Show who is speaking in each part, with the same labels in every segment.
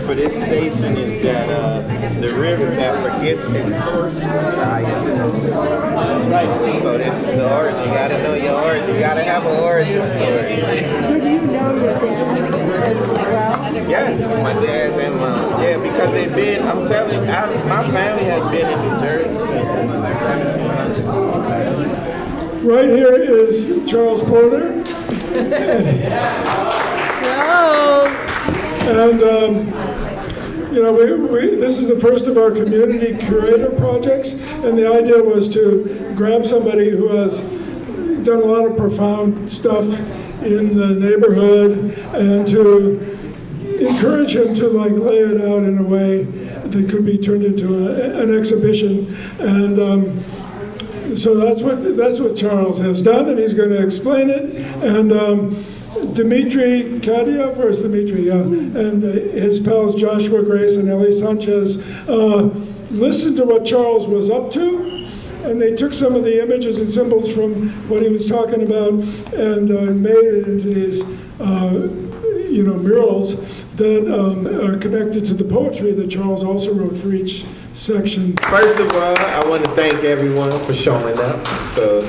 Speaker 1: for this station is that the river that forgets its source will dry up. So this is the origin. You gotta know your origin. You gotta have an origin story.
Speaker 2: So do you know your family as well?
Speaker 1: Yeah, my dad and mom. Yeah, because they've been, I'm telling you, my family has been in New Jersey since the 1700s.
Speaker 3: Right here is Charles Porter.
Speaker 2: Charles!
Speaker 3: And, you know, this is the first of our community curator projects, and the idea was to grab somebody who has done a lot of profound stuff in the neighborhood and to encourage him to like lay it out in a way that could be turned into an exhibition. And so that's what Charles has done, and he's going to explain it. And Dimitri Kadiev, or Dimitri, and his pals Joshua Grace and Ellie Sanchez listened to what Charles was up to, and they took some of the images and symbols from what he was talking about and made it into these murals that are connected to the poetry that Charles also wrote for each section.
Speaker 1: First of all, I want to thank everyone for showing up. So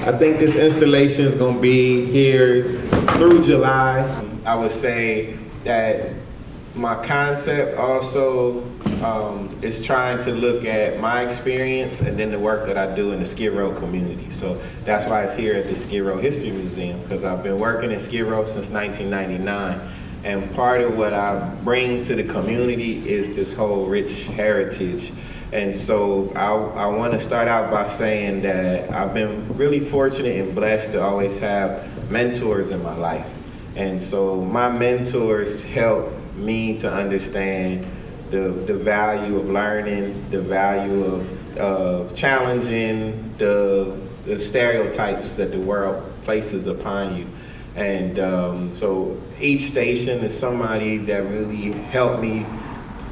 Speaker 1: I think this installation is going to be here through July. I would say that my concept also is trying to look at my experience and then the work that I do in the Skid Row community. So that's why it's here at the Skid Row History Museum, because I've been working in Skid Row since 1999. And part of what I bring to the community is this whole rich heritage. And so I want to start out by saying that I've been really fortunate and blessed to always have mentors in my life. And so my mentors help me to understand the value of learning, the value of challenging the stereotypes that the world places upon you. And so each station is somebody that really helped me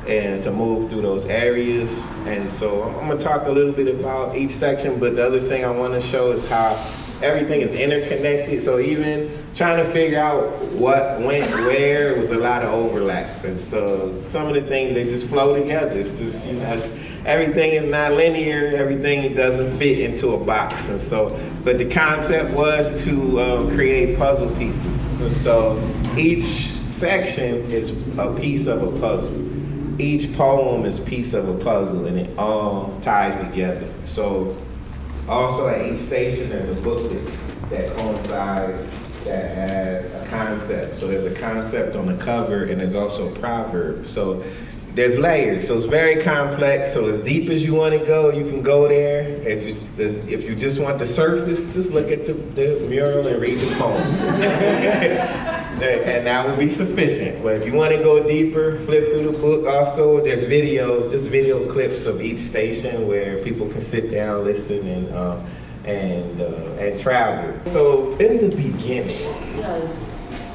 Speaker 1: and to move through those areas. And so I'm gonna talk a little bit about each section, but the other thing I wanna show is how everything is interconnected. So even trying to figure out what went where, it was a lot of overlap. And so some of the things, they just flow together. It's just, everything is not linear, everything doesn't fit into a box. And so, but the concept was to create puzzle pieces. So each section is a piece of a puzzle. Each poem is a piece of a puzzle, and it all ties together. So also at each station, there's a booklet that coincides, that has a concept. So there's a concept on the cover, and there's also a proverb. So there's layers, so it's very complex. So as deep as you want to go, you can go there. If you just want the surface, just look at the mural and read the poem. And that will be sufficient. But if you want to go deeper, flip through the book. Also, there's videos, just video clips of each station where people can sit down, listen, and travel. So in the beginning,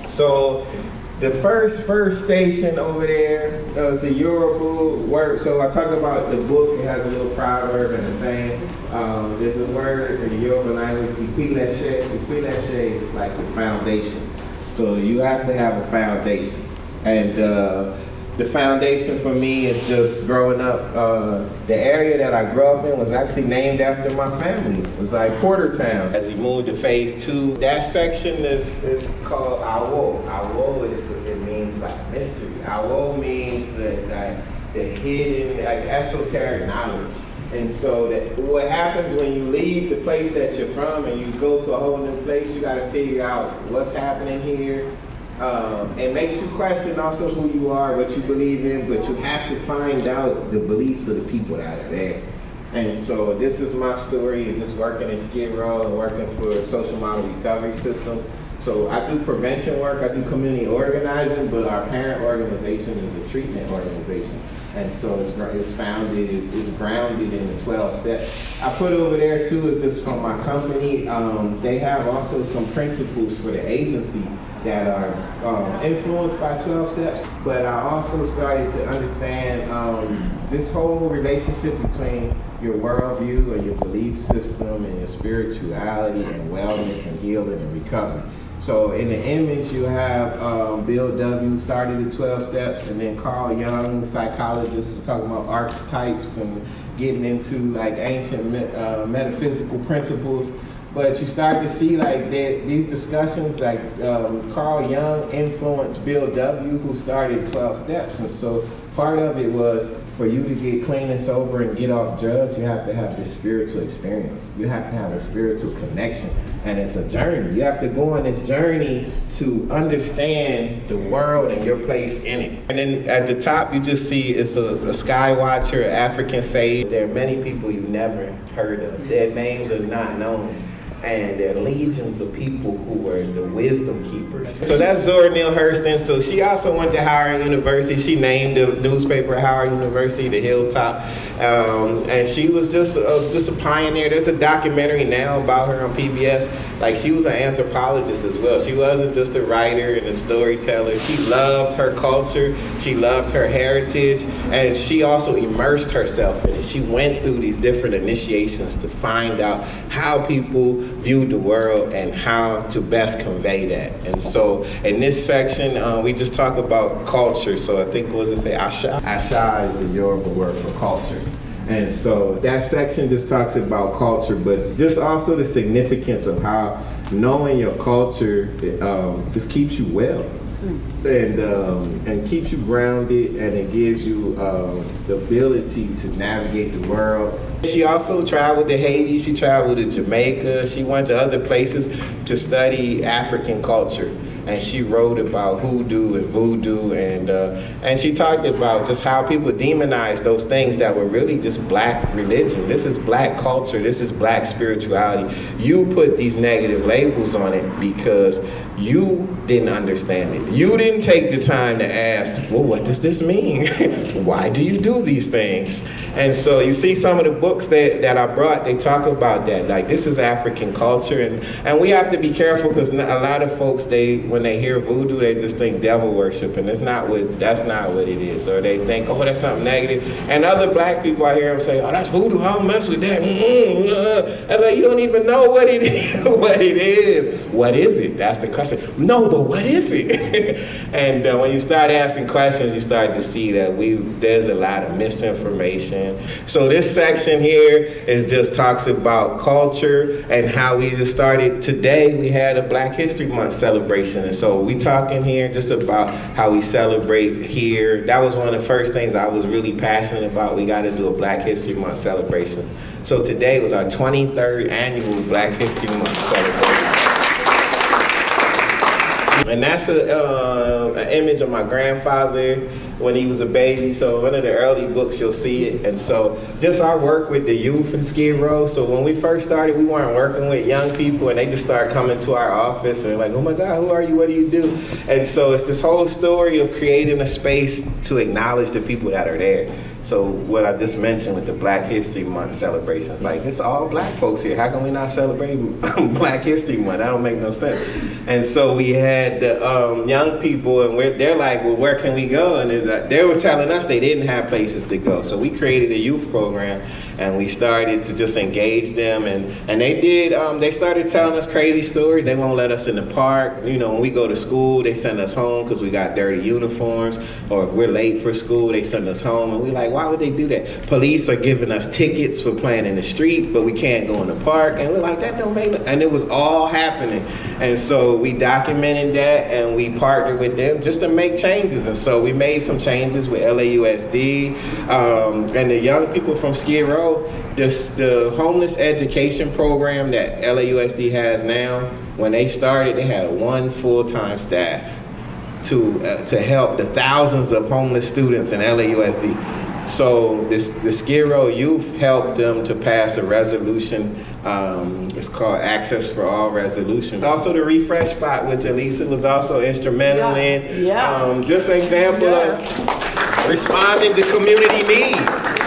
Speaker 1: so the first station over there is a Yoruba word. So I talk about the book. It has a little proverb and a saying. There's a word in the Yoruba language, Ipileche is like the foundation. So you have to have a foundation. And the foundation for me is just growing up. The area that I grew up in was actually named after my family. It was like Portertown. As we moved to phase 2, that section is called Awo. Awo it means like mystery. Awo means the hidden, like esoteric knowledge. And so what happens when you leave the place that you're from and you go to a whole new place, you got to figure out what's happening here. It makes you question also who you are, what you believe in, but you have to find out the beliefs of the people that are there. And so this is my story of just working in Skid Row and working for social model recovery systems. So I do prevention work, I do community organizing, but our parent organization is a treatment organization. And so it's grounded in the 12 steps. I put over there too is this from my company. They have also some principles for the agency that are influenced by 12 steps. But I also started to understand this whole relationship between your worldview and your belief system and your spirituality and wellness and healing and recovery. So in the image you have Bill W. started the 12 steps, and then Carl Jung, psychologist, talking about archetypes and getting into like ancient metaphysical principles. But you start to see like these discussions, like Carl Jung influenced Bill W., who started 12 steps. And so part of it was, for you to get clean and sober and get off drugs, you have to have this spiritual experience. You have to have a spiritual connection. And it's a journey. You have to go on this journey to understand the world and your place in it. And then at the top, you just see it's a sky watcher, an African sage. There are many people you've never heard of. Their names are not known. And there are legions of people who were the wisdom keepers. So that's Zora Neale Hurston. So she also went to Howard University. She named the newspaper Howard University, the Hilltop. And she was just a pioneer. There's a documentary now about her on PBS. Like, she was an anthropologist as well. She wasn't just a writer and a storyteller. She loved her culture. She loved her heritage. And she also immersed herself in it. She went through these different initiations to find out how people viewed the world and how to best convey that. And so in this section, we just talk about culture. So I think, what does it say? Asha? Asha is a Yoruba word for culture. And so that section just talks about culture, but just also the significance of how knowing your culture just keeps you well. And keeps you grounded, and it gives you the ability to navigate the world. She also traveled to Haiti, she traveled to Jamaica, she went to other places to study African culture. And she wrote about hoodoo and voodoo, and she talked about just how people demonized those things that were really just black religion. This is black culture, this is black spirituality. You put these negative labels on it because you didn't understand it. You didn't take the time to ask, well, what does this mean? Why do you do these things? And so you see some of the books that I brought, they talk about that. Like, this is African culture, and we have to be careful because a lot of folks, when they hear voodoo, they just think devil worship, and that's not what it is. Or they think, oh, that's something negative. And other black people, I hear them say, oh, that's voodoo, I don't mess with that. I was like, you don't even know what it is. What it is. What is it? That's the question. No, but what is it? And when you start asking questions, you start to see that there's a lot of misinformation. So this section here just talks about culture and how we just started. Today we had a Black History Month celebration, and so we talking here just about how we celebrate here. That was one of the first things I was really passionate about. We got to do a Black History Month celebration. So today was our 23rd annual Black History Month celebration. And that's an image of my grandfather when he was a baby. So one of the early books, you'll see it. And so just our work with the youth in Skid Row. So when we first started, we weren't working with young people, and they just started coming to our office and like, oh my God, who are you? What do you do? And so it's this whole story of creating a space to acknowledge the people that are there. So what I just mentioned with the Black History Month celebrations, like, it's all black folks here. How can we not celebrate Black History Month? That don't make no sense. And so we had the young people, and they're like, well, where can we go? And they were telling us they didn't have places to go. So we created a youth program, and we started to just engage them. And they did, they started telling us crazy stories. They won't let us in the park. You know, when we go to school, they send us home because we got dirty uniforms. Or if we're late for school, they send us home. And we're like, why would they do that? Police are giving us tickets for playing in the street, but we can't go in the park. And we're like, that don't make no. And it was all happening. And so we documented that, and we partnered with them just to make changes. And so we made some changes with LAUSD and the young people from Skid Row. The homeless education program that LAUSD has now, when they started, they had one full-time staff to help the thousands of homeless students in LAUSD. So the Skid Row youth helped them to pass a resolution. It's called Access for All Resolution. Also the refresh spot, which Elisa was also instrumental in. Just an example of responding to community need.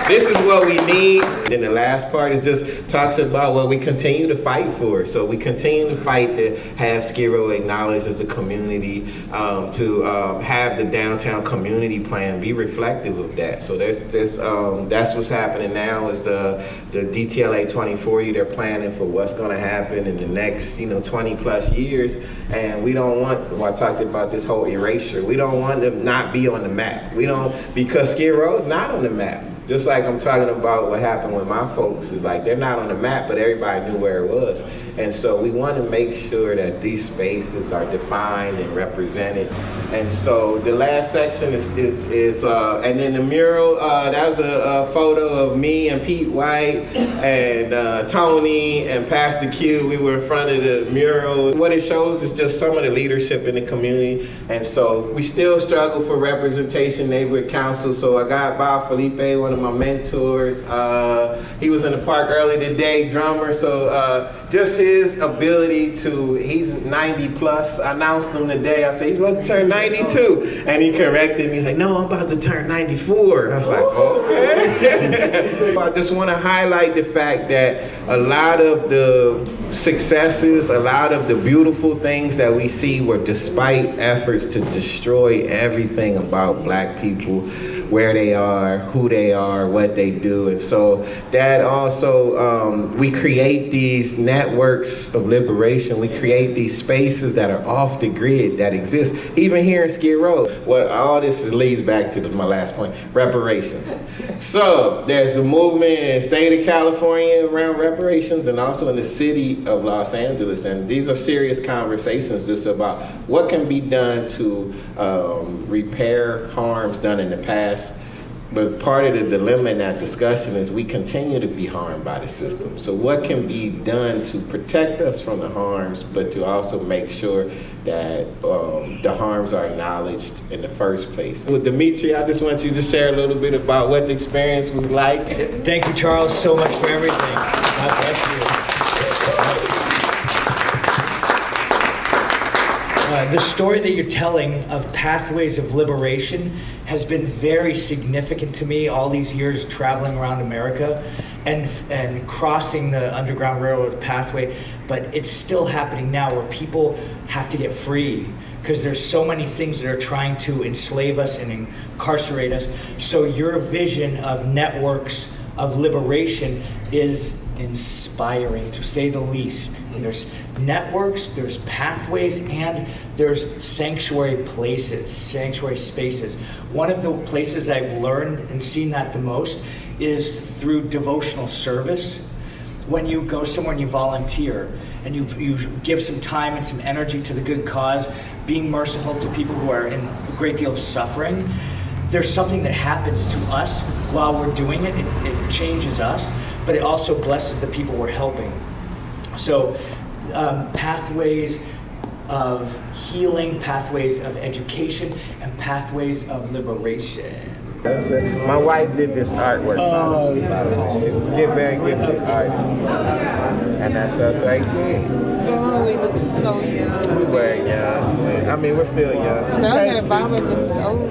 Speaker 1: this is what we need. And then the last part is just talks about what we continue to fight for. So we continue to fight to have Skid Row acknowledged as a community, to have the downtown community plan be reflective of that. So that's what's happening now is the DTLA 2040. They're planning for what's going to happen in the next 20 plus years, and we don't want. Well, I talked about this whole erasure. We don't want them not be on the map. We don't, because Skid Row is not on the map. Just like I'm talking about what happened with my folks, is like they're not on the map, but everybody knew where it was. And so we want to make sure that these spaces are defined and represented. And so the last section is and then the mural, that was a photo of me and Pete White and Tony and Pastor Q. We were in front of the mural. What it shows is just some of the leadership in the community. And so we still struggle for representation, neighborhood council. So I got Bob Felipe, one of my mentors. He was in the park early today, drummer. So just his ability to, he's 90 plus. I announced him today. I said, he's about to turn 92. And he corrected me. He's like, no, I'm about to turn 94. I was like, okay. So I just want to highlight the fact that a lot of the successes, a lot of the beautiful things that we see were despite efforts to destroy everything about Black people, where they are, who they are, what they do. And so that also, we create these networks of liberation. We create these spaces that are off the grid that exist, even here in Skid Row. What all this leads back to my last point, reparations. So there's a movement in the state of California around reparations and also in the city of Los Angeles. And these are serious conversations just about what can be done to repair harms done in the past. But part of the dilemma in that discussion is we continue to be harmed by the system. So what can be done to protect us from the harms, but to also make sure that the harms are acknowledged in the first place? With Dimitri, I just want you to share a little bit about what the experience was like.
Speaker 4: Thank you, Charles, so much for everything. God bless you. The story that you're telling of pathways of liberation has been very significant to me all these years traveling around America and crossing the Underground Railroad pathway, but it's still happening now where people have to get free because there's so many things that are trying to enslave us and incarcerate us. So your vision of networks of liberation is inspiring, to say the least. There's networks, there's pathways, and there's sanctuary places, sanctuary spaces. One of the places I've learned and seen that the most is through devotional service. When you go somewhere and you volunteer and you give some time and some energy to the good cause, being merciful to people who are in a great deal of suffering, there's something that happens to us while we're doing it. It changes us, but it also blesses the people we're helping. So pathways of healing, pathways of education, and pathways of liberation.
Speaker 1: My wife did this artwork. She's a very gifted artist. And that's us right there.
Speaker 5: Oh, we look so young.
Speaker 1: We were young. I mean, we're still young.
Speaker 5: No, I'm gonna bomb it. It was old.